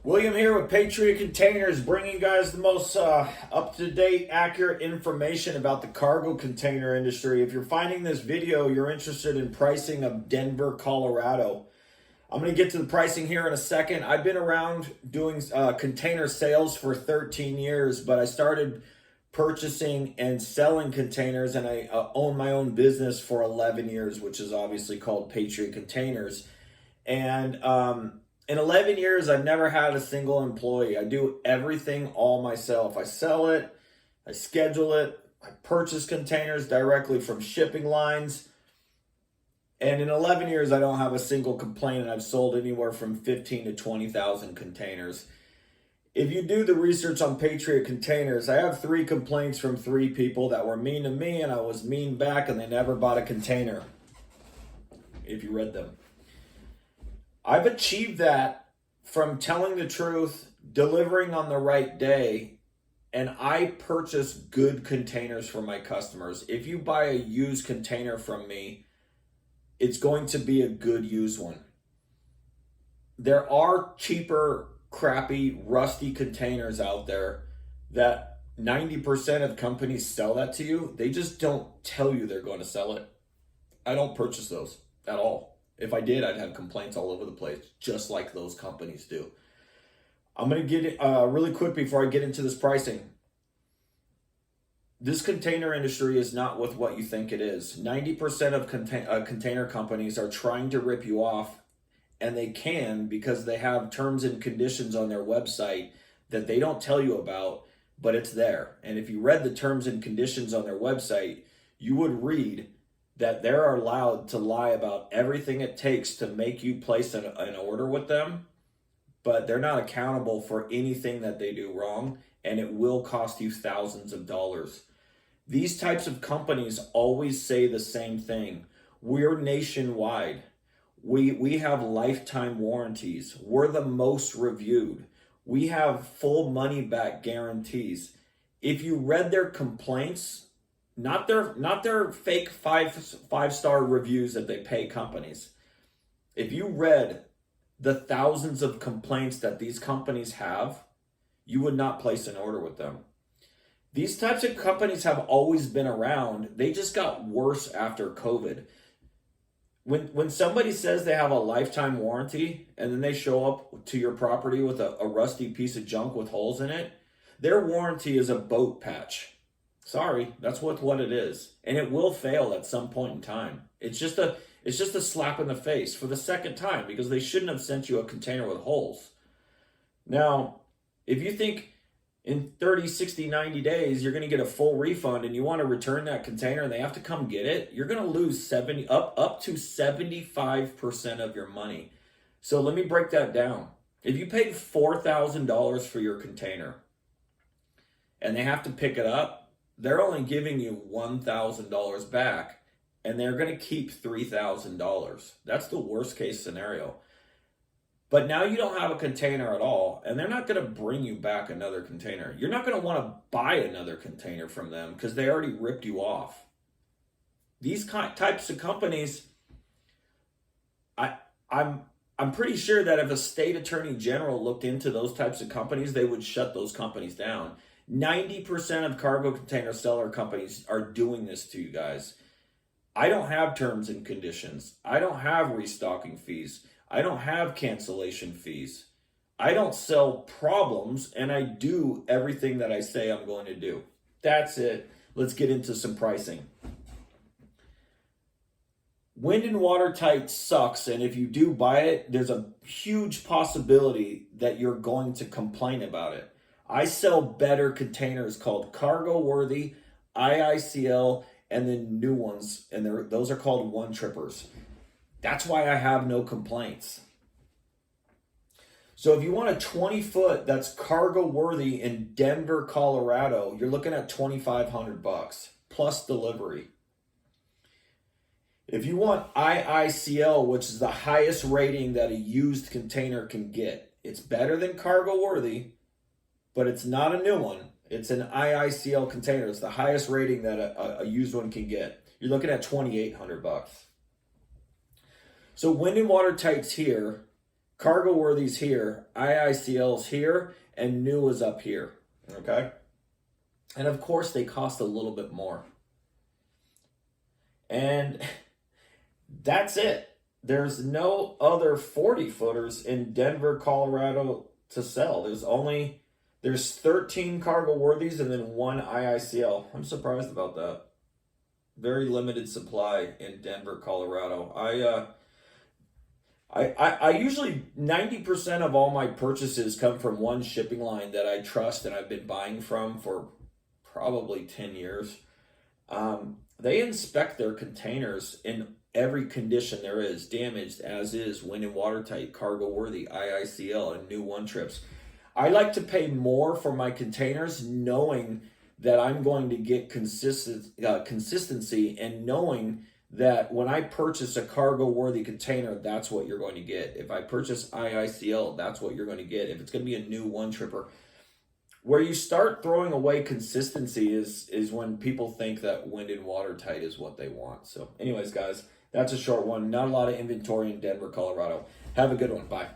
William here with Patriot Containers, bringing you guys the most up-to-date, accurate information about the cargo container industry. If you're finding this video, you're interested in pricing of Denver, Colorado. I'm going to get to the pricing here in a second. I've been around doing container sales for 13 years, but I started purchasing and selling containers, and I own my own business for 11 years, which is obviously called Patriot Containers. And in 11 years, I've never had a single employee. I do everything all myself. I sell it, I schedule it, I purchase containers directly from shipping lines. And in 11 years, I don't have a single complaint, and I've sold anywhere from 15 to 20,000 containers. If you do the research on Patriot Containers, I have 3 complaints from 3 people that were mean to me, and I was mean back, and they never bought a container, if you read them. I've achieved that from telling the truth, delivering on the right day, and I purchase good containers for my customers. If you buy a used container from me, it's going to be a good used one. There are cheaper, crappy, rusty containers out there that 90% of companies sell that to you. They just don't tell you they're going to sell it. I don't purchase those at all. If I did, I'd have complaints all over the place, just like those companies do. I'm going to get it really quick before I get into this pricing. This container industry is not with what you think it is. 90% of container companies are trying to rip you off, and they can because they have terms and conditions on their website that they don't tell you about, but it's there. And if you read the terms and conditions on their website, you would read that they're allowed to lie about everything it takes to make you place an order with them, but they're not accountable for anything that they do wrong, and it will cost you thousands of dollars. These types of companies always say the same thing. We're nationwide. We have lifetime warranties. We're the most reviewed. We have full money back guarantees. If you read their complaints, not their fake five-star reviews that they pay companies. If you read the thousands of complaints that these companies have, you would not place an order with them. These types of companies have always been around. They just got worse after COVID. When somebody says they have a lifetime warranty and then they show up to your property with a rusty piece of junk with holes in it, their warranty is a boat patch. Sorry, that's what it is. And it will fail at some point in time. It's just a slap in the face for the second time because they shouldn't have sent you a container with holes. Now, if you think in 30, 60, 90 days, you're going to get a full refund and you want to return that container and they have to come get it, you're going to lose up to 75% of your money. So let me break that down. If you paid $4,000 for your container and they have to pick it up, they're only giving you $1,000 back, and they're going to keep $3,000. That's the worst case scenario. But now you don't have a container at all, and they're not going to bring you back another container. You're not going to want to buy another container from them because they already ripped you off. These types of companies, I'm pretty sure that if a state attorney general looked into those types of companies, they would shut those companies down. 90% of cargo container seller companies are doing this to you guys. I don't have terms and conditions. I don't have restocking fees. I don't have cancellation fees. I don't sell problems, and I do everything that I say I'm going to do. That's it. Let's get into some pricing. Wind and watertight sucks, and if you do buy it, there's a huge possibility that you're going to complain about it. I sell better containers called Cargo Worthy, IICL, and then new ones, and those are called one trippers. That's why I have no complaints. So if you want a 20-foot that's cargo worthy in Denver, Colorado, you're looking at $2,500 plus delivery. If you want IICL, which is the highest rating that a used container can get, it's better than cargo worthy, but it's not a new one. It's an IICL container. It's the highest rating that a used one can get. You're looking at $2,800. So wind and watertight's here. Cargo Worthy's here, IICL's here, and New is up here. Okay? And of course, they cost a little bit more. And that's it. There's no other 40 footers in Denver, Colorado to sell. There's 13 Cargo Worthies and then one IICL. I'm surprised about that. Very limited supply in Denver, Colorado. I usually 90% of all my purchases come from one shipping line that I trust and I've been buying from for probably 10 years. They inspect their containers in every condition there is, damaged as is, wind and watertight, cargo worthy, IICL, and new one trips. I like to pay more for my containers knowing that I'm going to get consistency and knowing that when I purchase a cargo worthy container, that's what you're going to get. If I purchase IICL, that's what you're going to get. If it's going to be a new one tripper. Where you start throwing away consistency is when people think that wind and watertight is what they want. So anyways, guys, that's a short one. Not a lot of inventory in Denver, Colorado. Have a good one. Bye.